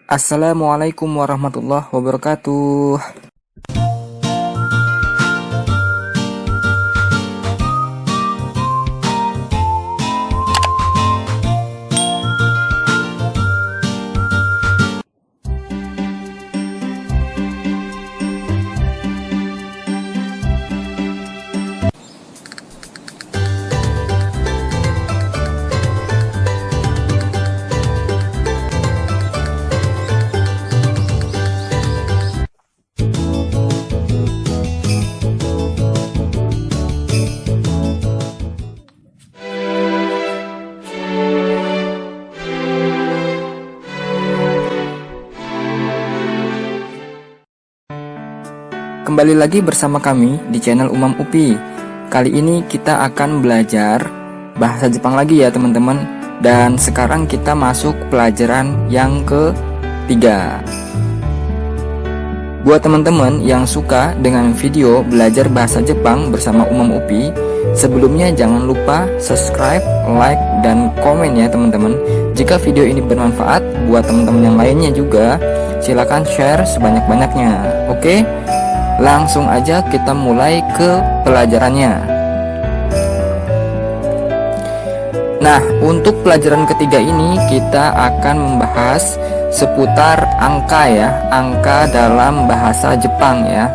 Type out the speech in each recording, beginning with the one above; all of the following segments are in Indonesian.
Assalamualaikum warahmatullahi wabarakatuh. Kembali lagi bersama kami di channel Umam Upi. Kali ini kita akan belajar bahasa Jepang lagi ya teman-teman. Dan sekarang kita masuk pelajaran yang ketiga. Buat teman-teman yang suka dengan video belajar bahasa Jepang bersama Umam Upi, sebelumnya jangan lupa subscribe, like, dan komen ya teman-teman. Jika video ini bermanfaat buat teman-teman yang lainnya juga, silakan share sebanyak-banyaknya. Oke? Langsung aja kita mulai ke pelajarannya. Nah, untuk pelajaran ketiga ini kita akan membahas seputar angka ya, angka dalam bahasa Jepang ya.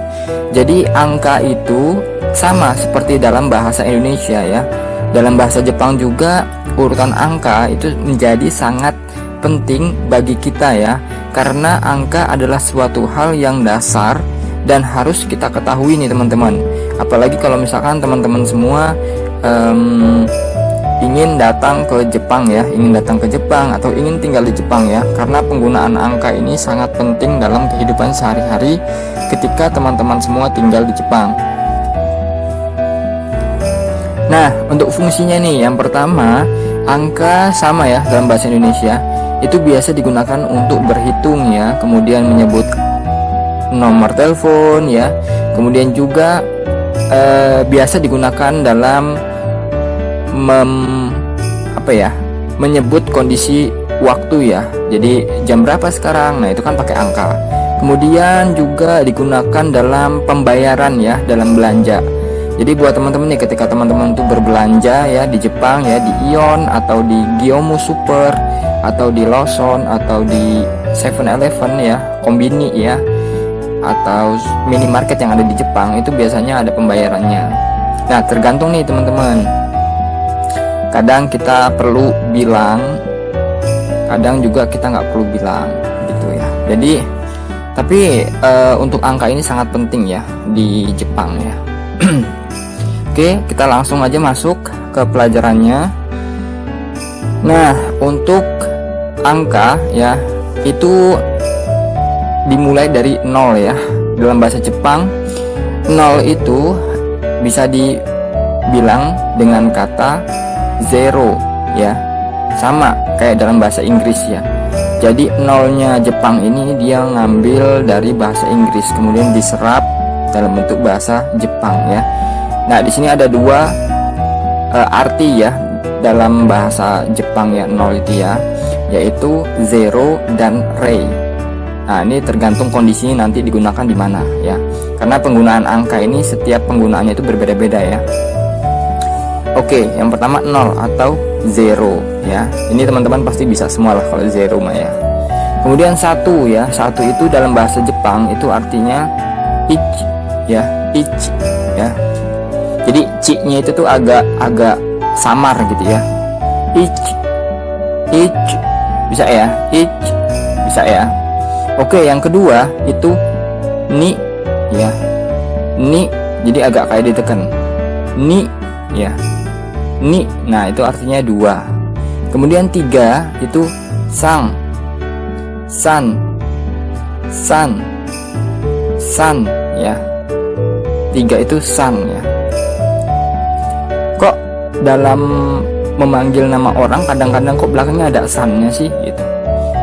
Jadi angka itu sama seperti dalam bahasa Indonesia ya. Dalam bahasa Jepang juga urutan angka itu menjadi sangat penting bagi kita ya, karena angka adalah suatu hal yang dasar dan harus kita ketahui nih teman-teman. Apalagi kalau misalkan teman-teman semua ingin datang ke Jepang ya, ingin datang ke Jepang atau ingin tinggal di Jepang ya, karena penggunaan angka ini sangat penting dalam kehidupan sehari-hari ketika teman-teman semua tinggal di Jepang. Nah, untuk fungsinya nih, yang pertama, angka sama ya dalam bahasa Indonesia itu biasa digunakan untuk berhitung ya, kemudian menyebut nomor telepon ya, kemudian juga biasa digunakan dalam menyebut kondisi waktu ya. Jadi jam berapa sekarang, nah itu kan pakai angka. Kemudian juga digunakan dalam pembayaran ya, dalam belanja. Jadi buat teman-teman nih, ketika teman-teman tuh berbelanja ya di Jepang ya, di Ion atau di Gyomu Super atau di Lawson atau di 7-Eleven ya, kombini ya, atau minimarket yang ada di Jepang, itu biasanya ada pembayarannya. Nah, tergantung nih teman-teman. Kadang kita perlu bilang, kadang juga kita nggak perlu bilang, gitu ya. Jadi, tapi untuk angka ini sangat penting ya di Jepang ya. Oke, kita langsung aja masuk ke pelajarannya. Nah, untuk angka ya itu dimulai dari 0 ya. Dalam bahasa Jepang 0 itu bisa dibilang dengan kata zero ya, sama kayak dalam bahasa Inggris ya. Jadi 0-nya Jepang ini dia ngambil dari bahasa Inggris, kemudian diserap dalam bentuk bahasa Jepang ya. Nah, di sini ada dua arti ya dalam bahasa Jepang ya 0 itu ya, yaitu zero dan rei. Nah, ini tergantung kondisinya nanti digunakan di mana ya. Karena penggunaan angka ini setiap penggunaannya itu berbeda-beda ya. Oke, yang pertama 0 atau 0 ya. Ini teman-teman pasti bisa semua lah kalau 0 mah ya. Kemudian 1 ya. 1 itu dalam bahasa Jepang itu artinya ich ya, ich ya. Jadi ci-nya itu tuh agak samar gitu ya. Ich bisa ya, ich bisa ya. Oke, yang kedua itu ni ya, ni, jadi agak kayak ditekan, ni ya, ni. Nah, itu artinya 2. Kemudian 3 itu san ya. 3 itu san ya. Kok dalam memanggil nama orang kadang-kadang kok belakangnya ada sannya sih gitu.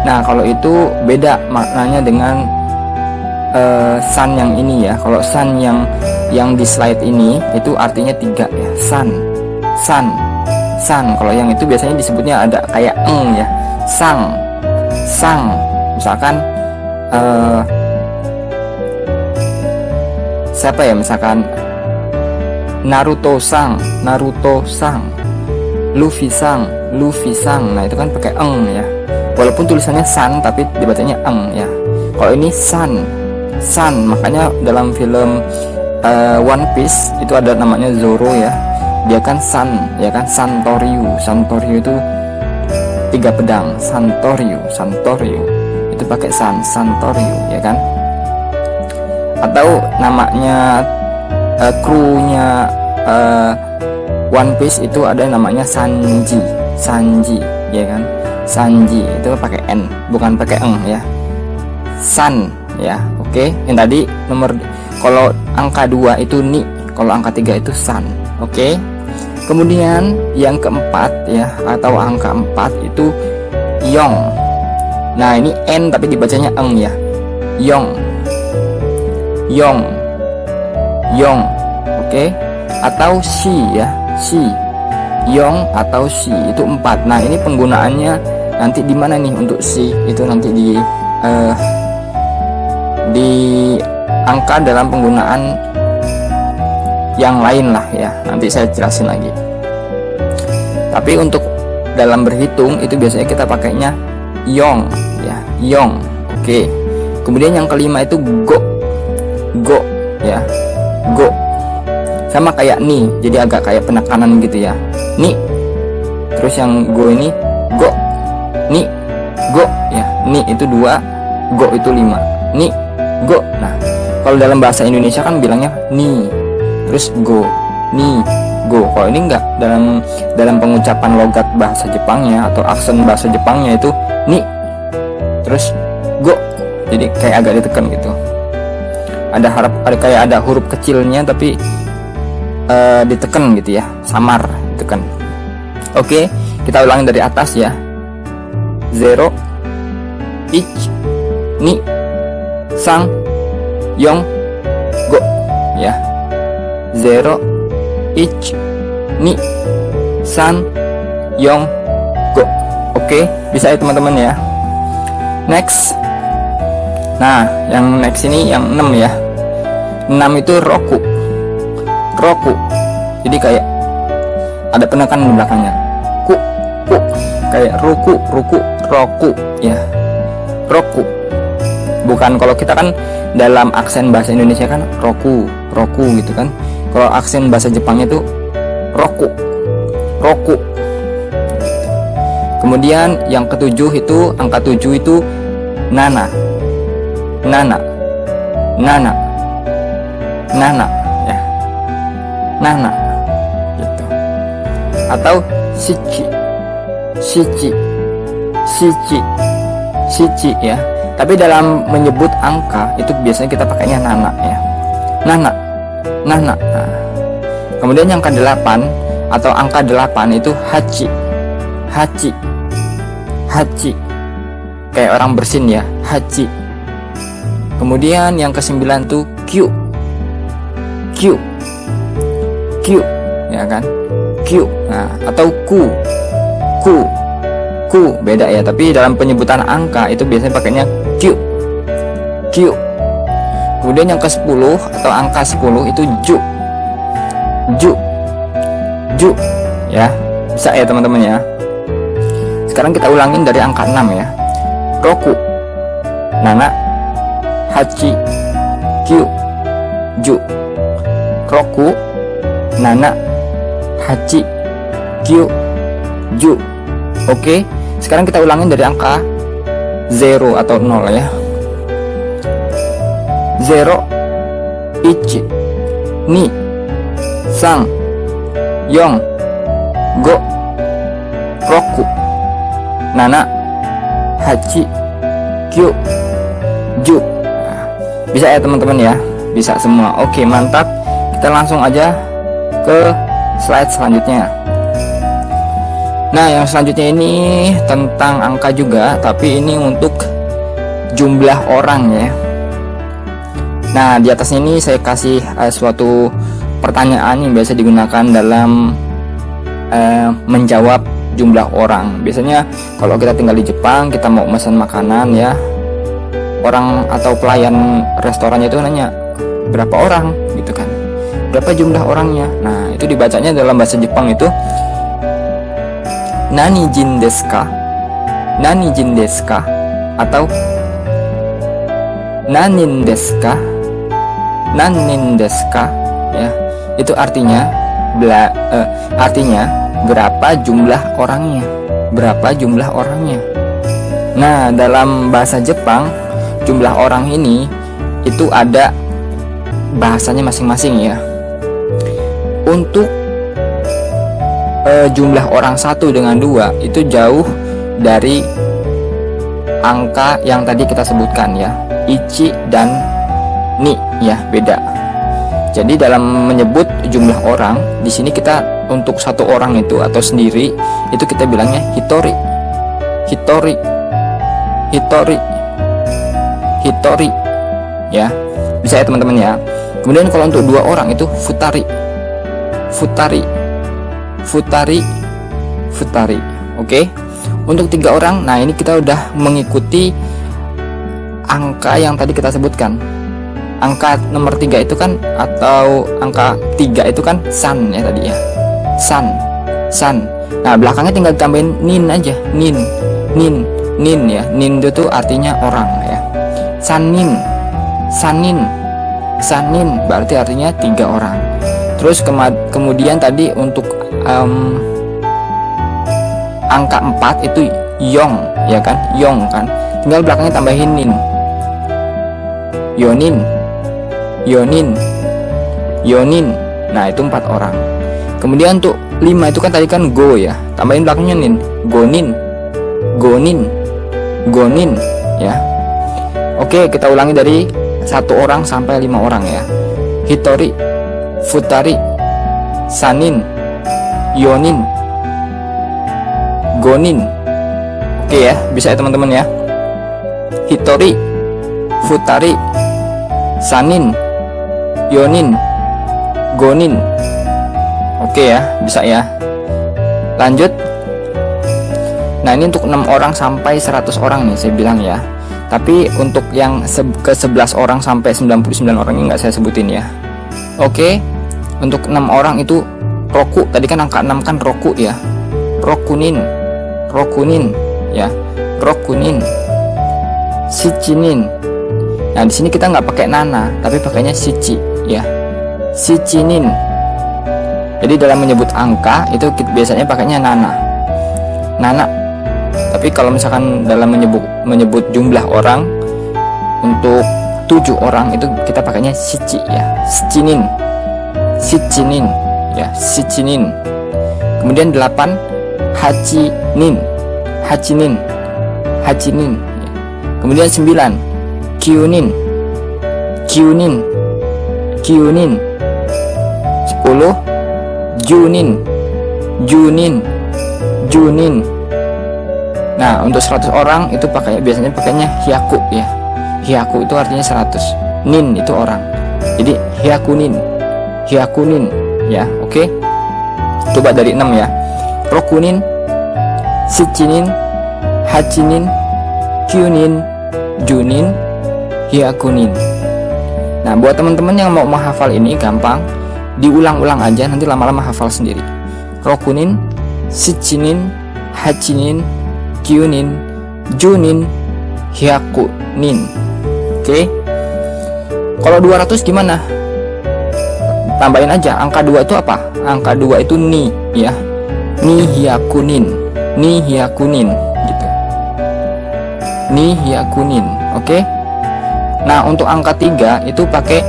Nah, kalau itu beda maknanya dengan san yang ini ya. Kalau san yang di slide ini itu artinya 3 ya. San. Kalau yang itu biasanya disebutnya ada kayak ya. Sang Misalkan siapa ya, misalkan Naruto sang, Luffy sang. Nah itu kan pakai eng ya, walaupun tulisannya san tapi dibacanya eng ya. Kalau ini san, makanya dalam film One Piece itu ada namanya Zoro ya, dia kan san ya kan, Santoryu itu 3 pedang, Santoryu itu pakai Santoryu ya kan. Atau namanya krunya One Piece itu ada namanya Sanji ya kan, Sanji itu pakai N bukan pakai eng ya, san ya. Oke, yang tadi nomor, kalau angka 2 itu ni, kalau angka 3 itu san. Oke. Kemudian yang keempat ya, atau angka 4 itu yong. Nah ini N tapi dibacanya eng ya, yong. Oke. Atau si ya, yong atau si itu 4. Nah ini penggunaannya nanti di mana nih untuk si itu, nanti di angka dalam penggunaan yang lain lah ya, nanti saya jelasin lagi. Tapi untuk dalam berhitung itu biasanya kita pakainya yong ya, yong. Oke. Kemudian yang kelima itu go ya, go. Sama kayak ni, jadi agak kayak penekanan gitu ya, ni. Terus yang go ini go, ni, go ya, ni itu 2, go itu 5, ni, go. Nah kalau dalam bahasa Indonesia kan bilangnya ni, terus go, ni, go. Kalau ini enggak, dalam pengucapan logat bahasa Jepangnya atau aksen bahasa Jepangnya itu ni, terus go. Jadi kayak agak ditekan gitu. Ada kayak ada huruf kecilnya tapi ditekan gitu ya, samar ditekan. Oke, kita ulangi dari atas ya. 0, 1, ni, sang, yong, go ya. 0, 1, ni, san, yong, go. Oke, bisa ya teman-teman ya. Next. Nah, yang next ini yang 6 ya. 6 itu roku. Jadi kayak ada penekanan di belakangnya. Ku. Kayak roku ya. Roku. Bukan, kalau kita kan dalam aksen bahasa Indonesia kan roku gitu kan. Kalau aksen bahasa Jepangnya itu roku. Kemudian yang ketujuh itu, angka 7 itu nana ya, nana gitu. Atau shichi ya. Tapi dalam menyebut angka itu biasanya kita pakainya nana ya, nana. Nah, kemudian yang ke-8 atau angka 8 itu hachi. Kayak orang bersin ya, hachi. Kemudian yang ke-9 tuh Q ya kan, Q. Nah, atau ku beda ya, tapi dalam penyebutan angka itu biasanya pakainya Q. Kemudian yang ke-10 atau angka 10 itu ju ya. Bisa ya teman-teman ya. Sekarang kita ulangin dari angka 6 ya. Roku, nana, hachi, Q, ju. Roku, nana, hachi, Q, ju. Oke, sekarang kita ulangin dari angka 0 atau 0 ya. 0, 1, ni, sang, yong, go, roku, nana, hachi, Q, ju. Nah, bisa ya teman-teman ya, bisa semua. Oke, mantap. Kita langsung aja ke slide selanjutnya. Nah, yang selanjutnya ini tentang angka juga, tapi ini untuk jumlah orang ya. Nah, di atasnya ini saya kasih suatu pertanyaan yang biasa digunakan dalam menjawab jumlah orang. Biasanya kalau kita tinggal di Jepang, kita mau pesan makanan ya, orang atau pelayan restorannya itu nanya berapa orang gitu kan, berapa jumlah orangnya. Nah itu dibacanya dalam bahasa Jepang itu nani jin desu ka, nani jin desu ka, atau nanin desu ka, nanin desu ka, ya. Itu artinya berapa jumlah orangnya, berapa jumlah orangnya. Nah dalam bahasa Jepang jumlah orang ini itu ada bahasanya masing-masing ya. Untuk jumlah orang 1 dengan 2 itu jauh dari angka yang tadi kita sebutkan ya, ichi dan ni ya, beda. Jadi dalam menyebut jumlah orang di sini kita untuk satu orang itu atau sendiri itu kita bilangnya hitori, hitori, hitori, hitori ya, bisa ya teman-teman ya. Kemudian kalau untuk 2 orang itu futari, futari, futari, futari. Oke. Untuk 3 orang, nah ini kita udah mengikuti angka yang tadi kita sebutkan. Angka nomor 3 itu kan, atau angka 3 itu kan san ya tadi ya, san, san. Nah belakangnya tinggal tambahin nin aja, nin, nin, nin ya. Nin itu tuh artinya orang ya. Sanin, sanin, sanin berarti artinya 3 orang. Terus kemudian tadi untuk angka 4 itu yong ya kan, yong kan, tinggal belakangnya tambahin nin, yonin, yonin, yonin. Nah itu 4 orang. Kemudian untuk 5 itu kan tadi kan go ya, tambahin belakangnya nin, gonin, gonin, gonin ya. Oke, kita ulangi dari 1 orang sampai 5 orang ya. Hitori, futari, sanin, yonin, gonin. Oke ya, bisa ya teman-teman ya. Hitori, futari, sanin, yonin, gonin. Oke ya, bisa ya. Lanjut. Nah ini untuk 6 orang sampai 100 orang nih saya bilang ya. Tapi untuk yang ke 11 orang sampai 99 orang ini nggak saya sebutin ya. Oke. Untuk 6 orang itu roku, tadi kan angka 6 kan roku ya. Rokunin, rokunin ya, rokunin, shichinin. Nah di sini kita nggak pakai nana, tapi pakainya shichi ya, shichinin. Jadi dalam menyebut angka itu biasanya pakainya nana, nana. Tapi kalau misalkan dalam menyebut jumlah orang untuk 7 orang itu kita pakainya shichi ya, shichinin, shichinin ya, shichinin. Kemudian 8 hachinin, hachinin, hachinin. Kemudian 9 kyunin, kyunin, kyunin. 10 junin, junin, junin. Nah untuk 100 orang itu biasanya pakainya hyaku ya. Hyaku itu artinya 100. Nin itu orang. Jadi hyakunin, hyakunin ya. Oke. Coba dari 6 ya. Rokunin, shichinin, hachinin, kyunin, junin, hyakunin. Nah buat teman-teman yang mau menghafal ini gampang, diulang-ulang aja, nanti lama-lama hafal sendiri. Rokunin, shichinin, hachinin, kyunin, junin, hyakunin. Oke. Kalau 200 gimana? Tambahin aja, angka 2 itu apa? Angka 2 itu ni ya, ni hyakunin, ni hyakunin gitu, ni hyakunin. Oke. Nah untuk angka 3 itu pakai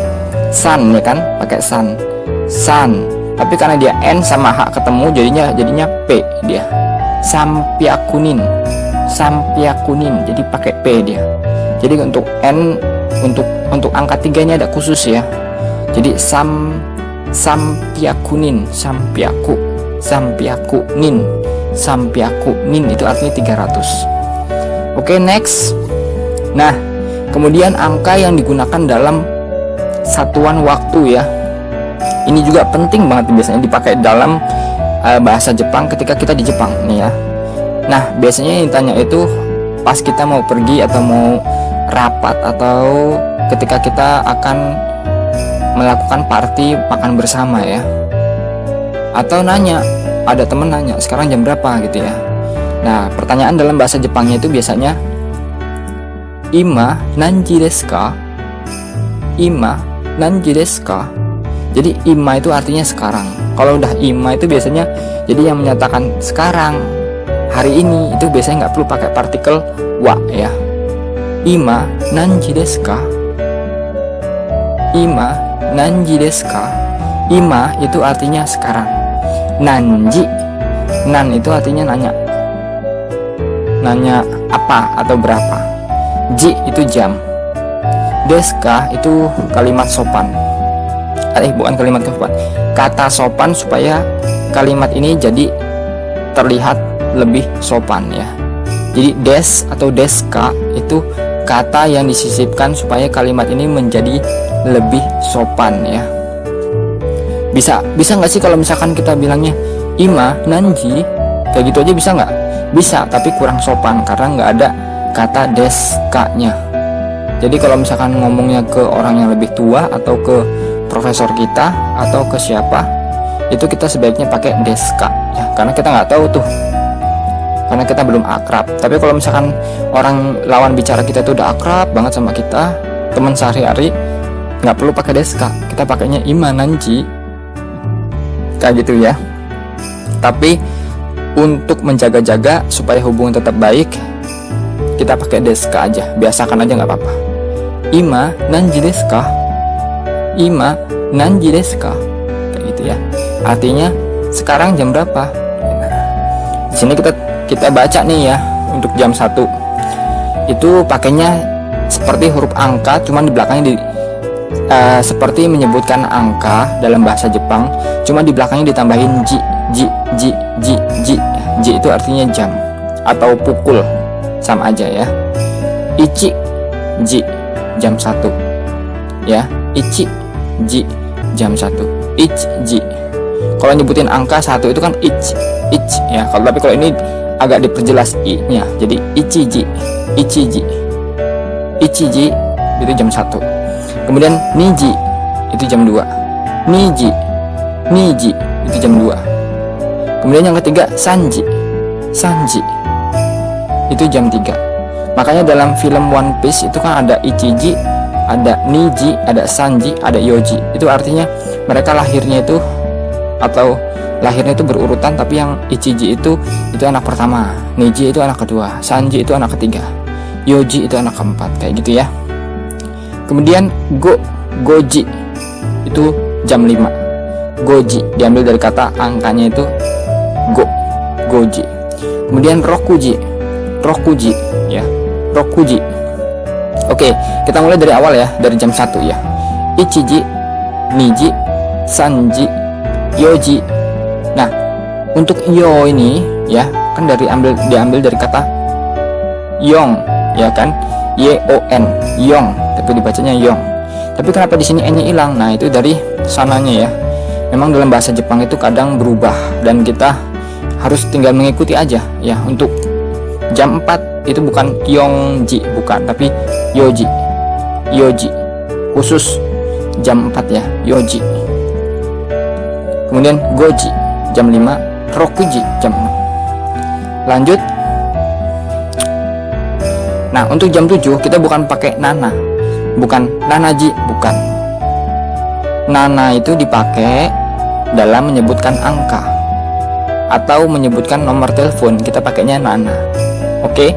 san ya kan, pakai san, san. Tapi karena dia n sama h ketemu jadinya p dia, sampyakunin, sampyakunin. Jadi pakai p dia. Jadi untuk n, untuk angka 3 nya ada khusus ya. Jadi sampyakunin, sampyaku, sampyakunin, sampyakunin itu artinya 300. Oke, next. Nah, kemudian angka yang digunakan dalam satuan waktu ya. Ini juga penting banget biasanya dipakai dalam bahasa Jepang ketika kita di Jepang nih ya. Nah, biasanya yang ditanya itu pas kita mau pergi atau mau rapat atau ketika kita akan melakukan party makan bersama ya. Atau nanya, ada temen nanya, sekarang jam berapa gitu ya. Nah, pertanyaan dalam bahasa Jepangnya itu biasanya Ima nanji desu ka? Ima nanji desu ka? Jadi ima itu artinya sekarang. Kalau udah ima itu biasanya jadi yang menyatakan sekarang, hari ini, itu biasanya nggak perlu pakai partikel wa ya. Ima nanji desu ka? Ima nanji desu ka? Ima itu artinya sekarang. Nanji, nan itu artinya nanya. Nanya apa atau berapa. Ji itu jam. Desu ka itu kalimat sopan. Bukan kalimat sopan. Kata sopan supaya kalimat ini jadi terlihat lebih sopan ya. Jadi des atau deska itu kata yang disisipkan supaya kalimat ini menjadi lebih sopan ya. Bisa nggak sih kalau misalkan kita bilangnya ima nanji, kayak gitu aja bisa nggak? Bisa, tapi kurang sopan karena nggak ada kata deska-nya. Jadi kalau misalkan ngomongnya ke orang yang lebih tua atau ke profesor kita atau ke siapa, itu kita sebaiknya pakai deska ya, karena kita nggak tahu tuh, karena kita belum akrab. Tapi kalau misalkan orang lawan bicara kita tuh udah akrab banget sama kita, teman sehari-hari, nggak perlu pakai deska, kita pakainya ima nanji kayak gitu ya. Tapi untuk menjaga-jaga supaya hubungan tetap baik, kita pakai deska aja, biasakan aja nggak apa-apa. Ima nanji desu ka? Ima nanji desu ka? Kayak gitu ya. Artinya sekarang jam berapa? Di sini kita baca nih ya, untuk jam 1 itu pakainya seperti huruf angka, cuman di belakangnya seperti menyebutkan angka dalam bahasa Jepang, cuma di belakangnya ditambahin ji. Ji itu artinya jam atau pukul, sama aja ya. Ichi ji jam 1 ya. Ichi ji jam 1. Ich ji. Kalau nyebutin angka 1 itu kan ich ya. Tapi kalau ini agak diperjelas i-nya, jadi ichiji itu jam 1. Kemudian niji itu jam 2. Niji itu jam 2. Kemudian yang ketiga sanji itu jam 3. Makanya dalam film One Piece itu kan ada ichiji, ada niji, ada sanji, ada yoji. Itu artinya mereka lahirnya itu berurutan, tapi yang ichiji itu anak pertama, niji itu anak kedua, sanji itu anak ketiga, yoji itu anak keempat, kayak gitu ya. Kemudian goji itu jam 5. Goji diambil dari kata angkanya itu goji. Kemudian rokuji ya, rokuji. Oke, kita mulai dari awal ya, dari jam 1 ya. Ichiji, niji, sanji, yoji. Nah, untuk yo ini ya, kan diambil dari kata yong ya kan, yon, yong, tapi dibacanya yong. Tapi kenapa di sini n-nya hilang? Nah, itu dari sananya ya. Memang dalam bahasa Jepang itu kadang berubah dan kita harus tinggal mengikuti aja ya. Untuk jam 4 itu bukan yongji, bukan, tapi yoji. Khusus jam 4 ya, yoji. Kemudian goji jam 5, rokuji jam 6. Lanjut. Nah, untuk jam 7 kita bukan pakai nana, bukan nanaji, bukan. Nana itu dipakai dalam menyebutkan angka atau menyebutkan nomor telepon, kita pakainya nana. Oke.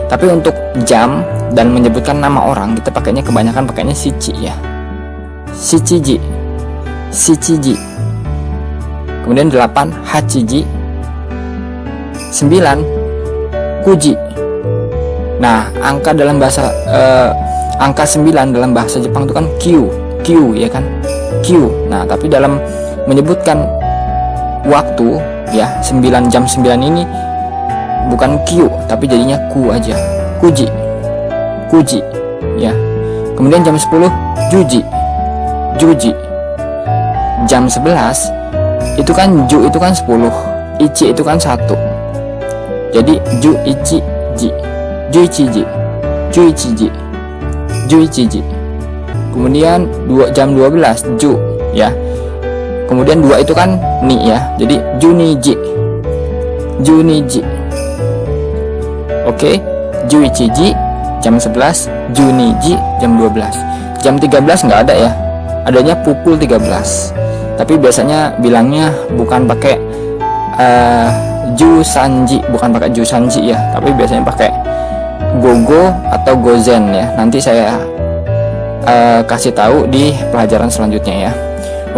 Tapi untuk jam dan menyebutkan nama orang, kita pakainya kebanyakan pakainya shichi ya. Shichiji. Kemudian 8 hachiji. 9 kuji. Nah, angka dalam bahasa angka 9 dalam bahasa Jepang itu kan Q ya kan, Q. Nah, tapi dalam menyebutkan waktu ya, 9 jam 9 ini bukan Q, tapi jadinya ku aja, kuji ya. Kemudian jam 10 juji. Jam 11 itu kan ju itu kan 10, ichi itu kan 1, jadi juichiji. juichiji. Kemudian jam 12 ju ya. Kemudian 2 itu kan ni ya. Jadi juniji. Juniji. Oke, juichiji jam 11, juniji jam 12. Jam 13 nggak ada ya. Adanya pukul 13. Tapi biasanya bilangnya bukan pakai jusanji, bukan pakai jusanji ya, tapi biasanya pakai gogo atau gozen ya. Nanti saya kasih tahu di pelajaran selanjutnya ya.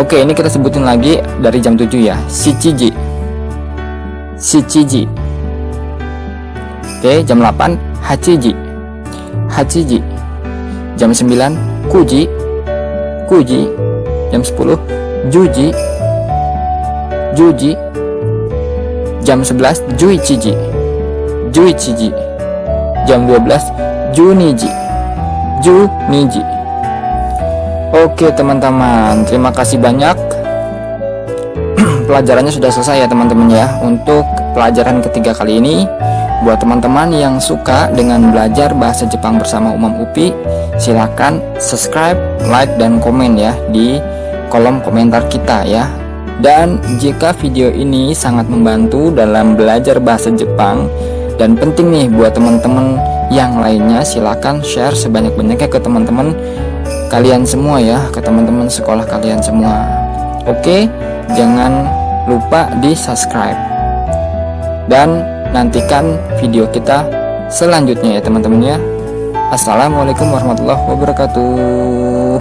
Oke, ini kita sebutin lagi dari jam 7 ya. Shichiji. Shichiji. Oke, jam 8 hachiji. Hachiji. Jam 9 kuji. Kuji. Jam 10 juji. Juji. Jam 11 juichiji. Juichiji. Jam 12 juniji. Juniji. Oke teman-teman, terima kasih banyak. Pelajarannya sudah selesai ya teman-teman ya. Untuk pelajaran ketiga kali ini, buat teman-teman yang suka dengan belajar bahasa Jepang bersama Umam UPI, silakan subscribe, like, dan komen ya di kolom komentar kita ya. Dan jika video ini sangat membantu dalam belajar bahasa Jepang dan penting nih buat teman-teman yang lainnya, silakan share sebanyak-banyaknya ke teman-teman kalian semua ya, ke teman-teman sekolah kalian semua. Oke, jangan lupa di subscribe dan nantikan video kita selanjutnya ya teman-teman ya. Assalamualaikum warahmatullahi wabarakatuh.